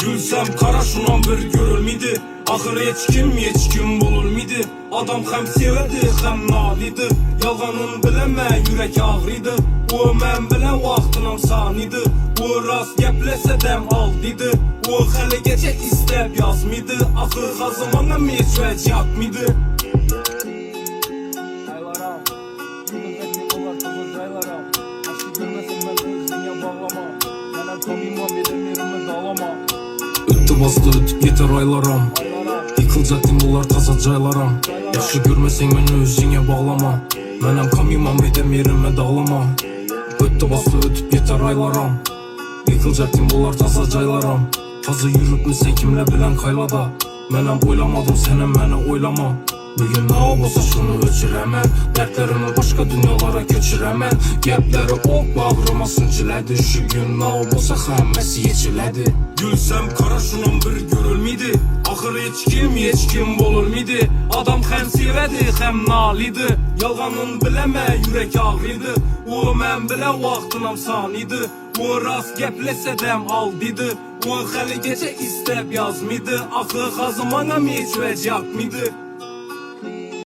Gülsem kara şunan bir görülmedi. Ahır hiç kim bulur mıydı? Adam hem sevedi hem nalidi. Yalanın bileme yürek ağrıydı. O men bilen vaxtınam saniydi. O rast geplese dem aldıydı. O hali geçek istep yazmıydı. Ahır hazımana meçvec yapmıydı. Aylaram, yumuzatli olar kızıl caylaram. Aşkı görmesin ben özüne bağlama. Bana komimam bedenlerimi dağlama. Öttü bastı ötüp yeter aylaram. Yıkılacaktım bunlar taza caylaram. Yaxşı görmesen beni özüne bağlama. Menem kamimam bedem yerime dağlama. Öttü bastı ötüp yeter aylaram. Yıkılacaktım bunlar taza caylaram. Fazla yürütmesen kimle bilen kaylada. Menem oylamadım senem meni oylama. Bugün ne olsa şunu ölçüremem. Dertlerimi başka dünyalara göçüremem. Gepleri ok bağrıma sınçilədi. Şu gün ne olsa həmməsi yeçilədi. Gülsem kara şunun bir görülmedi. Ahır hiç kim bulur mıydı? Adam hem sevedi hem nalidi. Yalganın bileme yürek ağrıydı. O men bile vaxtınam saniydi. O rast geplese dem aldıydı. O hali gece istep yazmıydı. Ahır hazımana meçvec yapmıydı.